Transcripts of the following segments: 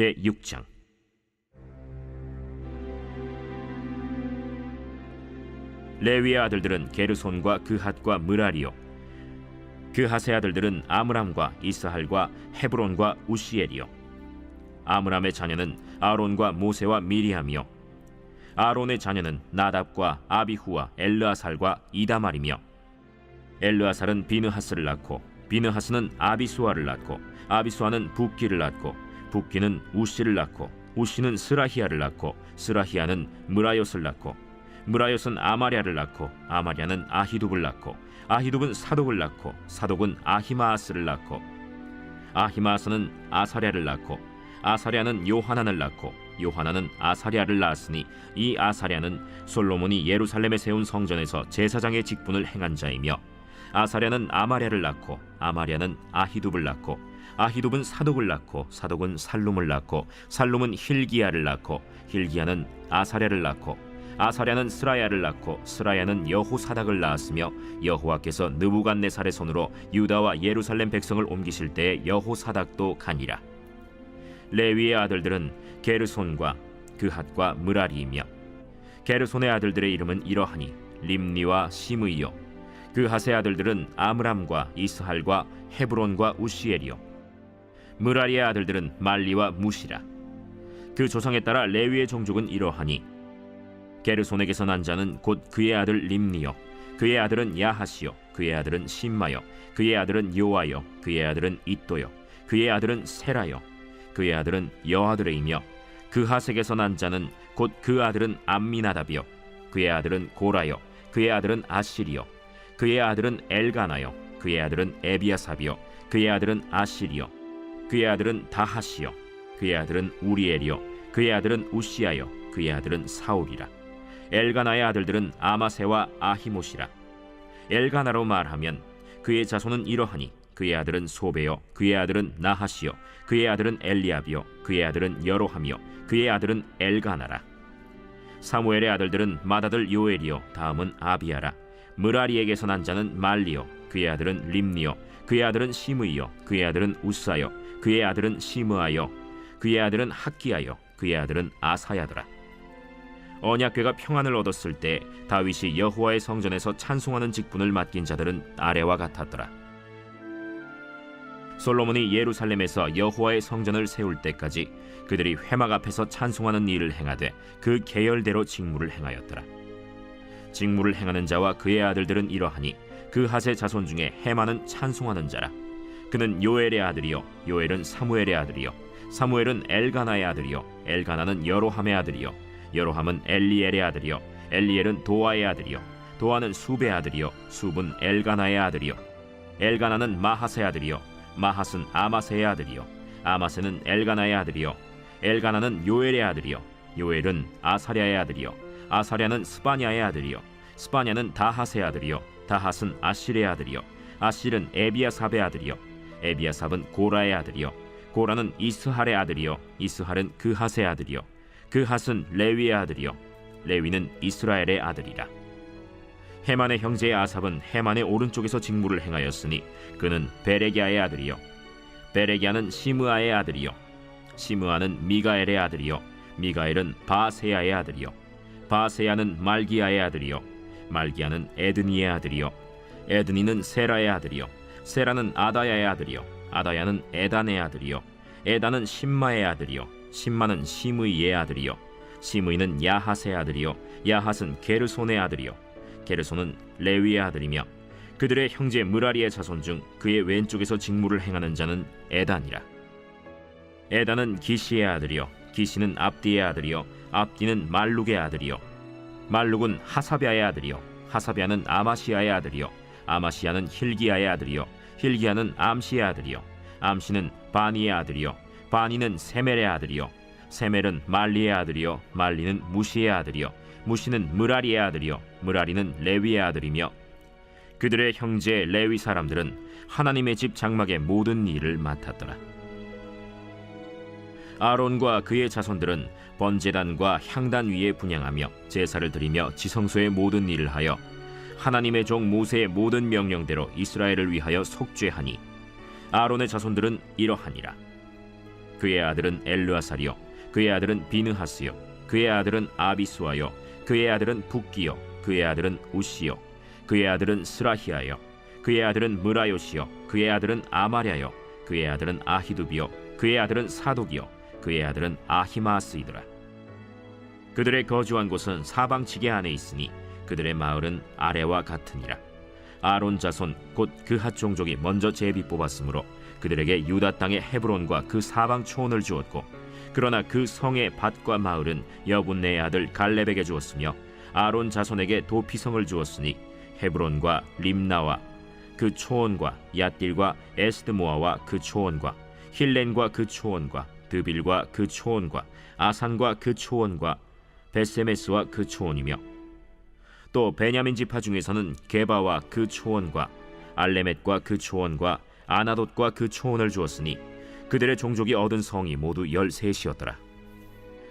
제6장. 레위의 아들들은 게르손과 그핫과 므라리요, 그핫의 아들들은 아므람과 이스할과 헤브론과 우시엘이요. 아므람의 자녀는 아론과 모세와 미리암이요, 아론의 자녀는 나답과 아비후와 엘르아살과 이다말이며, 엘르아살은 비느하스를 낳고 비느하스는 아비수아를 낳고 아비수아는 붓기를 낳고 붓기는 우시를 낳고 우시는 스라히야를 낳고 스라히야는 므라옅을 낳고 므라옅은 아마랴를 낳고 아마랴는 아히둡을 낳고 아히둡은 사독을 낳고 사독은 아히마아스를 낳고 아히마아스는 아사랴를 낳고 아사랴는 요하난을 낳고 요하난은 아사랴를 낳았으니 이 아사랴는 솔로몬이 예루살렘에 세운 성전에서 제사장의 직분을 행한 자이며, 아사랴는 아마랴를 낳고 아마랴는 아히둡을 낳고 아히둡은 사독을 낳고 사독은 살룸을 낳고 살룸은 힐기야를 낳고 힐기야는 아사랴를 낳고 아사랴는 스라야를 낳고 스라야는 여호사닥을 낳았으며, 여호와께서 느부갓네살의 손으로 유다와 예루살렘 백성을 옮기실 때에 여호사닥도 가니라. 레위의 아들들은 게르손과 그핫과 므라리이며, 게르손의 아들들의 이름은 이러하니 림니와 시므이요, 그핫의 아들들은 아므람과 이스할과 헤브론과 우시엘이요, 므라리의 아들들은 말리와 무시라. 그 조상에 따라 레위의 종족은 이러하니 게르손에게서 난 자는 곧 그의 아들 림니요, 그의 아들은 야하시요, 그의 아들은 심마요, 그의 아들은 요아요, 그의 아들은 잇도요, 그의 아들은 세라요, 그의 아들은 여아드레이며, 그핫에게서 난 자는 곧 그 아들은 암미나답이요, 그의 아들은 고라요, 그의 아들은 아시리요, 그의 아들은 엘가나요, 그의 아들은 에비아삽이요, 그의 아들은 아시리요, 그의 아들은 다하시요, 그의 아들은 우리엘이요, 그의 아들은 우시아요, 그의 아들은 사울이라. 엘가나의 아들들은 아마세와 아히못이라. 엘가나로 말하면 그의 자손은 이러하니 그의 아들은 소베요, 그의 아들은 나하시요, 그의 아들은 엘리압이요, 그의 아들은 여로함이요, 그의 아들은 엘가나라. 사무엘의 아들들은 맏아들 요엘이요, 다음은 아비야라. 므라리에게서 난 자는 말리요, 그의 아들은 림니요, 그의 아들은 시므이요, 그의 아들은 우사요, 그의 아들은 시므아요, 그의 아들은 학기야요, 그의 아들은 아사야더라. 언약궤가 평안을 얻었을 때 다윗이 여호와의 성전에서 찬송하는 직분을 맡긴 자들은 아래와 같았더라. 솔로몬이 예루살렘에서 여호와의 성전을 세울 때까지 그들이 회막 앞에서 찬송하는 일을 행하되 그 계열대로 직무를 행하였더라. 직무를 행하는 자와 그의 아들들은 이러하니 그핫의 자손 중에 헤만은 찬송하는 자라. 그는 요엘의 아들이요, 요엘은 사무엘의 아들이요, 사무엘은 엘가나의 아들이요, 엘가나는 여로함의 아들이요, 여로함은 엘리엘의 아들이요, 엘리엘은 도아의 아들이요, 도아는 숲의 아들이요, 숲은 엘가나의 아들이요, 엘가나는 마하스의 아들이요, 마하스는 아마세의 아들이요, 아마세는 엘가나의 아들이요, 엘가나는 요엘의 아들이요, 요엘은 아사랴의 아들이요, 아사랴는 스바냐의 아들이요, 스바냐는 다핫의 아들이요, 다핫은 아실의 아들이요, 아실은 에비아삽의 아들이요, 에비아삽은 고라의 아들이요, 고라는 이스할의 아들이요, 이스할은 그핫의 아들이요, 그핫은 레위의 아들이요, 레위는 이스라엘의 아들이라. 헤만의 형제 아삽은 헤만의 오른쪽에서 직무를 행하였으니 그는 베레기야의 아들이요, 베레기야는 시므아의 아들이요, 시므아는 미가엘의 아들이요, 미가엘은 바세야의 아들이요, 바세야는 말기야의 아들이요, 말기야는 에드니의 아들이요, 에드니는 세라의 아들이요, 세라는 아다야의 아들이요, 아다야는 에단의 아들이요, 에단은 심마의 아들이요, 심마는 시므이의 아들이요, 시므이는 야핫의 아들이요, 야핫은 게르손의 아들이요, 게르손은 레위의 아들이며, 그들의 형제 므라리의 자손 중 그의 왼쪽에서 직무를 행하는 자는 에단이라. 에단은 기시의 아들이요, 기시는 압디의 아들이요, 압디는 말룩의 아들이요, 말룩은 하사비아의 아들이요, 하사비아는 아마시아의 아들이요, 아마시아는 힐기야의 아들이요, 힐기야는 암시의 아들이요, 암시는 바니의 아들이요, 바니는 세멜의 아들이요, 세멜은 말리의 아들이요, 말리는 무시의 아들이요, 무시는 므라리의 아들이요, 므라리는 레위의 아들이며, 그들의 형제 레위 사람들은 하나님의 집 장막의 모든 일을 맡았더라. 아론과 그의 자손들은 번제단과 향단 위에 분향하며 제사를 드리며 지성소의 모든 일을 하여 하나님의 종 모세의 모든 명령대로 이스라엘을 위하여 속죄하니, 아론의 자손들은 이러하니라. 그의 아들은 엘르아살이요 그의 아들은 비느하스요 그의 아들은 아비수아요 그의 아들은 붓기요 그의 아들은 우시요 그의 아들은 스라히아요 그의 아들은 무라요시요 그의 아들은 아마랴요 그의 아들은 아히두비요 그의 아들은 사독이요 그의 아들은 아히마스이더라. 그들의 거주한 곳은 사방지게 안에 있으니 그들의 마을은 아래와 같으니라. 아론 자손 곧 그핫 종족이 먼저 제비 뽑았으므로 그들에게 유다 땅의 헤브론과 그 사방 초원을 주었고, 그러나 그 성의 밭과 마을은 여분네의 아들 갈렙에게 주었으며 아론 자손에게 도피성을 주었으니 헤브론과 림나와 그 초원과 얏딜과 에스드모아와 그 초원과 힐렌과 그 초원과 드빌과 그 초원과 아산과 그 초원과 베세메스와 그 초원이며, 또 베냐민 지파 중에서는 게바와 그 초원과 알레멧과 그 초원과 아나돗과 그 초원을 주었으니 그들의 종족이 얻은 성이 모두 13이었더라.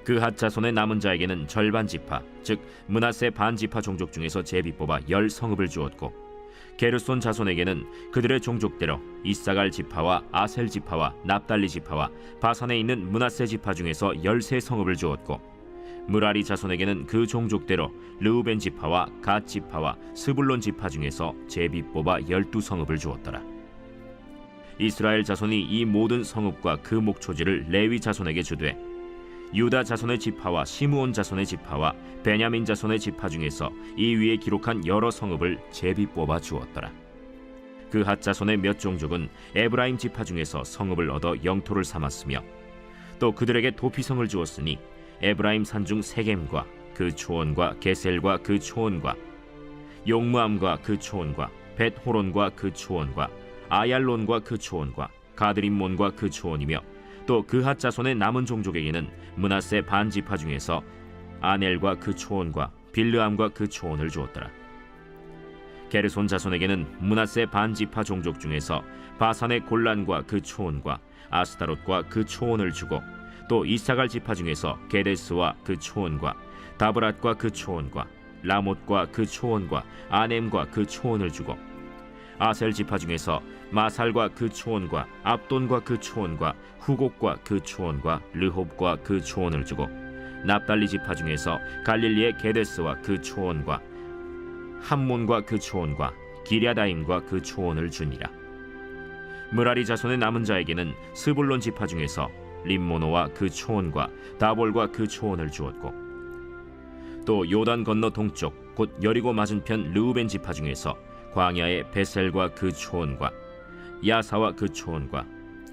그핫 자손의 남은 자에게는 절반 지파, 즉 므낫세 반 지파 종족 중에서 제비 뽑아 10성읍을 주었고, 게르손 자손에게는 그들의 종족대로 이사갈 지파와 아셀 지파와 납달리 지파와 바산에 있는 므낫세 지파 중에서 13성읍을 주었고, 무라리 자손에게는 그 종족대로 르우벤 지파와 갓 지파와 스불론 지파 중에서 제비 뽑아 12성읍을 주었더라. 이스라엘 자손이 이 모든 성읍과 그 목초지를 레위 자손에게 주되, 유다 자손의 지파와 시므온 자손의 지파와 베냐민 자손의 지파 중에서 이 위에 기록한 여러 성읍을 제비 뽑아 주었더라. 그핫 자손의 몇 종족은 에브라임 지파 중에서 성읍을 얻어 영토를 삼았으며, 또 그들에게 도피성을 주었으니 에브라임 산중 세겜과 그 초원과 게셀과 그 초원과 용무암과 그 초원과 벳호론과 그 초원과 아얄론과 그 초원과 가드림몬과 그 초원이며, 또 그핫 자손의 남은 종족에게는 므낫세 반 지파 중에서 아넬과 그 초원과 빌르암과 그 초원을 주었더라. 게르손 자손에게는 므낫세 반 지파 종족 중에서 바산의 골란과 그 초원과 아스타롯과 그 초원을 주고, 또 이사갈 지파 중에서 게데스와 그 초원과 다브랏과 그 초원과 라못과 그 초원과 아넴과 그 초원을 주고, 아셀 지파 중에서 마살과 그 초원과 압돈과 그 초원과 후곡과 그 초원과 르홉과 그 초원을 주고, 납달리 지파 중에서 갈릴리의 게데스와 그 초원과 함몬과 그 초원과 기랴다임과 그 초원을 주니라. 무라리 자손의 남은 자에게는 스불론 지파 중에서 림모노와 그 초원과 다볼과 그 초원을 주었고, 또 요단 건너 동쪽 곧 여리고 맞은편 르우벤 지파 중에서 광야의 베셀과 그 초원과 야사와 그 초원과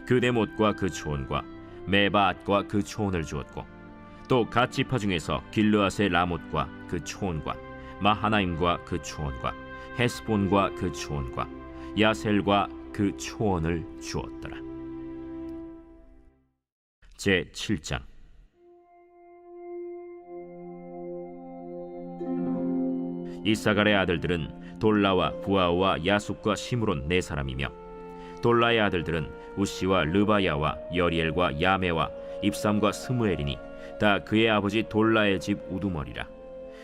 그데못과 그 초원과 메바앗과 그 초원을 주었고, 또 갓 지파 중에서 길르앗의 라못과 그 초원과 마하나임과 그 초원과 헤스본과 그 초원과 야셀과 그 초원을 주었더라. 제7장. 이사갈의 아들들은 돌라와 부아오와 야숫과 시므론 4사람이며, 돌라의 아들들은 우시와 르바야와 여리엘과 야메와 입삼과 스무엘이니 다 그의 아버지 돌라의 집 우두머리라.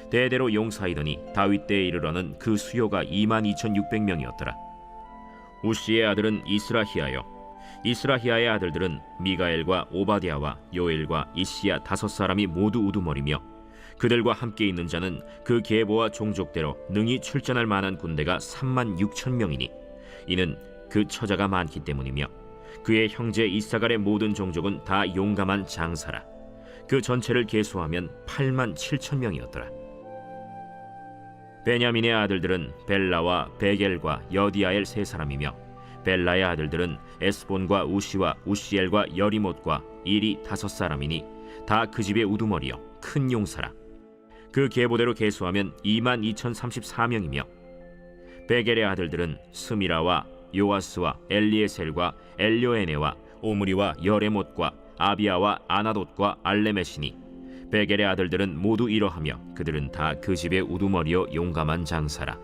대대로 용사이더니 다윗 때에 이르러는 그 수요가 22,600명이었더라. 우시의 아들은 이스라히야요, 이스라히야의 아들들은 미가엘과 오바댜와 요엘과 이시야 5사람이 모두 우두머리며, 그들과 함께 있는 자는 그 계보와 종족대로 능히 출전할 만한 군대가 36,000명이니 이는 그 처자가 많기 때문이며, 그의 형제 이사갈의 모든 종족은 다 용감한 장사라. 그 전체를 계수하면 87,000명이었더라. 베냐민의 아들들은 벨라와 베겔과 여디아엘 3사람이며, 벨라의 아들들은 에스본과 우시와 우시엘과 여리못과 일이 5사람이니 다 그 집의 우두머리요 큰 용사라. 그 계보대로 계수하면 22,034명이며, 베겔의 아들들은 스미라와 요아스와 엘리에셀과 엘료에네와 오므리와 여레못과 아비아와 아나돗과 알레메시니, 베겔의 아들들은 모두 이러하며 그들은 다 그 집의 우두머리요 용감한 장사라.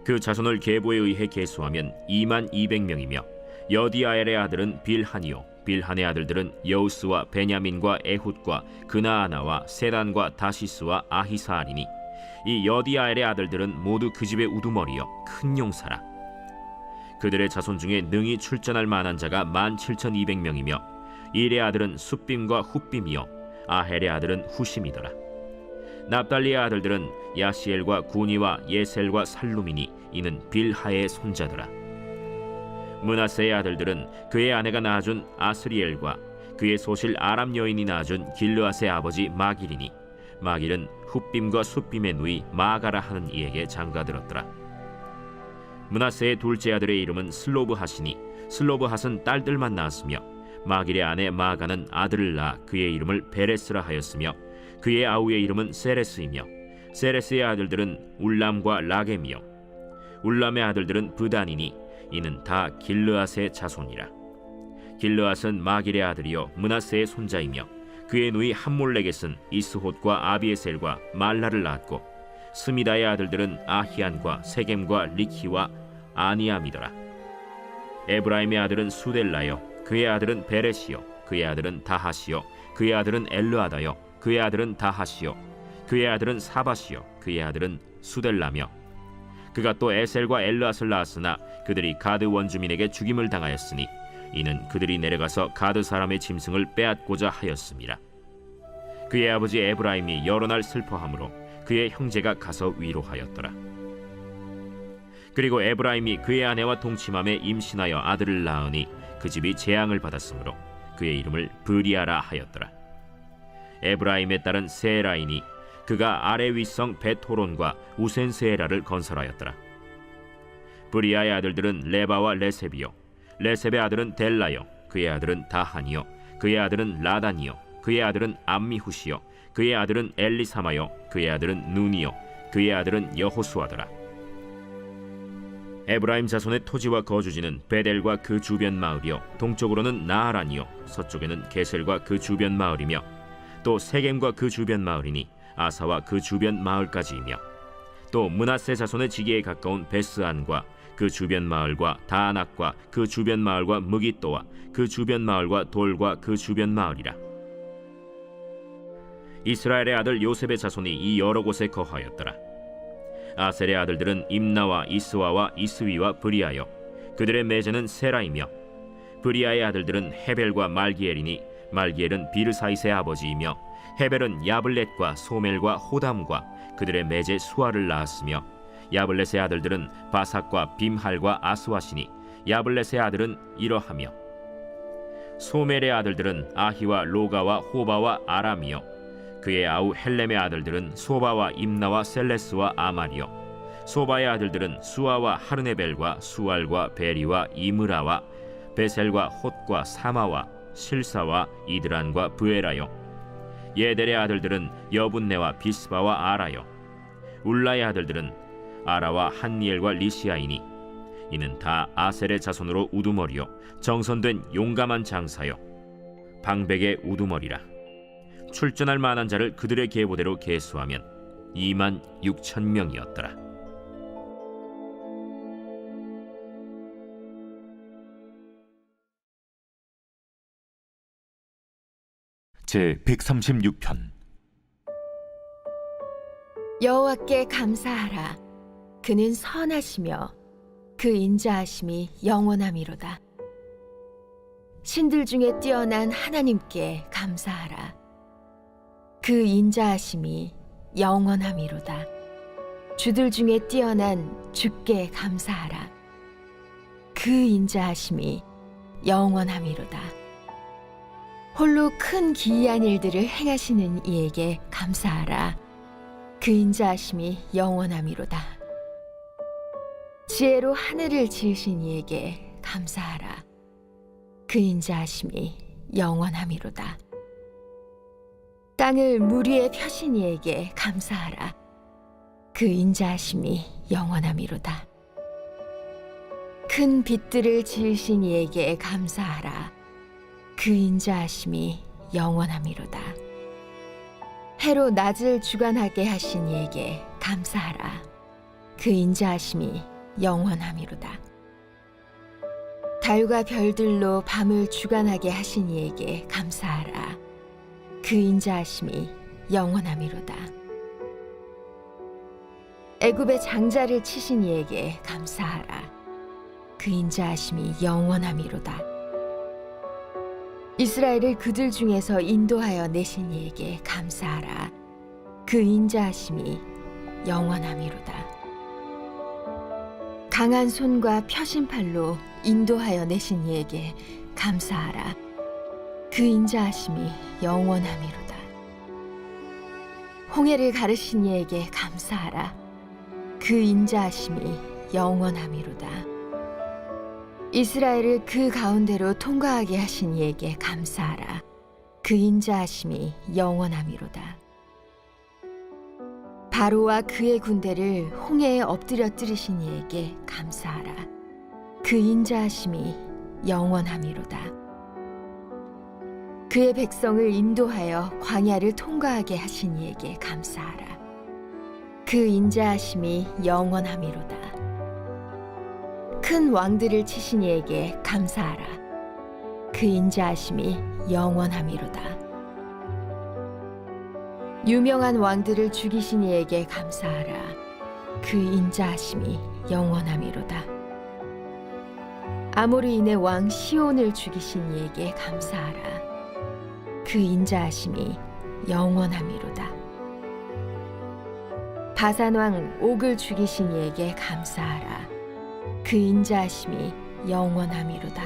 그 자손을 계보에 의해 계수하면 22,000명이며, 여디아엘의 아들은 빌한이요, 빌한의 아들들은 여우스와 베냐민과 에훗과 그나아나와 세단과 다시스와 아히사알이니 이 여디아엘의 아들들은 모두 그 집의 우두머리요 큰 용사라. 그들의 자손 중에 능히 출전할 만한 자가 17,200명이며 일의 아들은 숫빔과 훗빔이요 아헬의 아들은 후심이더라. 납달리의 아들들은 야시엘과 구니와 예셀과 살루미니 이는 빌하의 손자더라. 므낫세의 아들들은 그의 아내가 낳아준 아스리엘과 그의 소실 아람 여인이 낳아준 길르앗의 아버지 마길이니 마길은 훗빔과 숫빔의 누이 마가라 하는 이에게 장가들었더라. 므낫세의 둘째 아들의 이름은 슬로브핫이니 슬로브핫은 딸들만 낳았으며 마길의 아내 마가는 아들을 낳아 그의 이름을 베레스라 하였으며 그의 아우의 이름은 세레스이며 세레스의 아들들은 울람과 라겜이요 울람의 아들들은 브단이니 이는 다 길르앗의 자손이라. 길르앗은 마길의 아들이요 므낫세의 손자이며 그의 누이 함몰레겟은 이스톳과 아비에셀과 말라를 낳았고 스미다의 아들들은 아히안과 세겜과 리키와 아니암이더라. 에브라임의 아들은 수델라요 그의 아들은 베레시요 그의 아들은 다하시요 그의 아들은 엘르아다요 그의 아들은 다하시요 그의 아들은 사바시요 그의 아들은 수델라며 그가 또 에셀과 엘르앗을 낳았으나 그들이 가드 원주민에게 죽임을 당하였으니 이는 그들이 내려가서 가드 사람의 짐승을 빼앗고자 하였음이라. 그의 아버지 에브라임이 여러 날 슬퍼하므로 그의 형제가 가서 위로하였더라. 그리고 에브라임이 그의 아내와 동침함에 임신하여 아들을 낳으니 그 집이 재앙을 받았으므로 그의 이름을 브리아라 하였더라. 에브라임의 딸은 세라이니 그가 아래 윗성 베토론과 우센세라를 건설하였더라. 브리아의 아들들은 레바와 레셉이요 레셉의 아들은 델라요 그의 아들은 다하니요 그의 아들은 라다니요 그의 아들은 암미후시요 그의 아들은 엘리사마요 그의 아들은 눈이요 그의 아들은 여호수아더라. 에브라임 자손의 토지와 거주지는 베델과 그 주변 마을이요 동쪽으로는 나하란이요 서쪽에는 게셀과 그 주변 마을이며 또 세겜과 그 주변 마을이니 아사와 그 주변 마을까지이며 또 므낫세 자손의 지기에 가까운 베스안과 그 주변 마을과 다낙과 그 주변 마을과 무깃도와 그 주변 마을과 돌과 그 주변 마을이라. 이스라엘의 아들 요셉의 자손이 이 여러 곳에 거하였더라. 아셀의 아들들은 임나와 이스와와 이스위와 브리아요 그들의 매제는 세라이며 브리아의 아들들은 헤벨과 말기엘이니 말기엘은 비르사이스의 아버지이며 헤벨은 야블렛과 소멜과 호담과 그들의 매제 수아를 낳았으며 야블렛의 아들들은 바삭과 빔할과 아스와시니 야블렛의 아들은 이러하며 소멜의 아들들은 아히와 로가와 호바와 아람이요 그의 아우 헬렘의 아들들은 소바와 임나와 셀레스와 아말이요 소바의 아들들은 수아와 하르네벨과 수알과 베리와 이므라와 베셀과 톳과 사마와 실사와 이드란과 브에라요 예델의 아들들은 여분네와 비스바와 아라요 울라의 아들들은 아라와 한니엘과 리시아이니 이는 다 아셀의 자손으로 우두머리요 정선된 용감한 장사요 방백의 우두머리라. 출전할 만한 자를 그들의 계보대로 계수하면 26,000명이었더라. 제 136편. 여호와께 감사하라. 그는 선하시며 그 인자하심이 영원함이로다. 신들 중에 뛰어난 하나님께 감사하라. 그 인자하심이 영원함이로다. 주들 중에 뛰어난 주께 감사하라. 그 인자하심이 영원함이로다. 홀로 큰 기이한 일들을 행하시는 이에게 감사하라. 그 인자하심이 영원함이로다. 지혜로 하늘을 지으신 이에게 감사하라. 그 인자하심이 영원함이로다. 땅을 물 위에 펴신 이에게 감사하라. 그 인자하심이 영원함이로다. 큰 빛들을 지으신 이에게 감사하라. 그 인자하심이 영원함이로다. 해로 낮을 주관하게 하신 이에게 감사하라. 그 인자하심이 영원함이로다. 달과 별들로 밤을 주관하게 하신 이에게 감사하라. 그 인자하심이 영원함이로다. 애굽의 장자를 치신 이에게 감사하라. 그 인자하심이 영원함이로다. 이스라엘을 그들 중에서 인도하여 내신 이에게 감사하라. 그 인자하심이 영원함이로다. 강한 손과 펴신 팔로 인도하여 내신 이에게 감사하라. 그 인자하심이 영원함이로다. 홍해를 가르신 이에게 감사하라. 그 인자하심이 영원함이로다. 이스라엘을 그 가운데로 통과하게 하신 이에게 감사하라. 그 인자하심이 영원함이로다. 바로와 그의 군대를 홍해에 엎드려뜨리신 이에게 감사하라. 그 인자하심이 영원함이로다. 그의 백성을 인도하여 광야를 통과하게 하신 이에게 감사하라. 그 인자하심이 영원함이로다. 큰 왕들을 치신 이에게 감사하라. 그 인자하심이 영원함이로다. 유명한 왕들을 죽이신 이에게 감사하라. 그 인자하심이 영원함이로다. 아모르인의 왕 시온을 죽이신 이에게 감사하라. 그 인자하심이 영원함이로다. 바산 왕 옥을 죽이신 이에게 감사하라. 그 인자하심이 영원함이로다.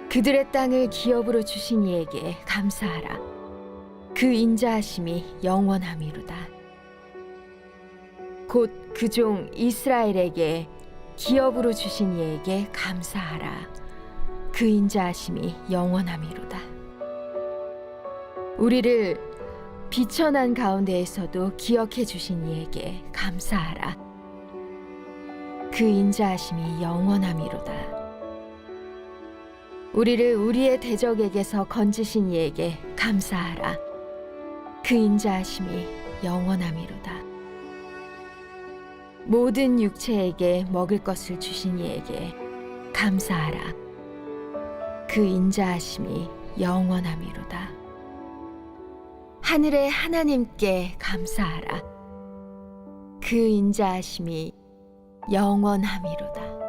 그들의 땅을 기업으로 주신 이에게 감사하라. 그 인자하심이 영원함이로다. 곧 그 종 이스라엘에게 기업으로 주신 이에게 감사하라. 그 인자하심이 영원함이로다. 우리를 비천한 가운데에서도 기억해 주신 이에게 감사하라. 그 인자하심이 영원함이로다. 우리를 우리의 대적에게서 건지신 이에게 감사하라. 그 인자하심이 영원함이로다. 모든 육체에게 먹을 것을 주신 이에게 감사하라. 그 인자하심이 영원함이로다. 하늘의 하나님께 감사하라. 그 인자하심이 영원함이로다.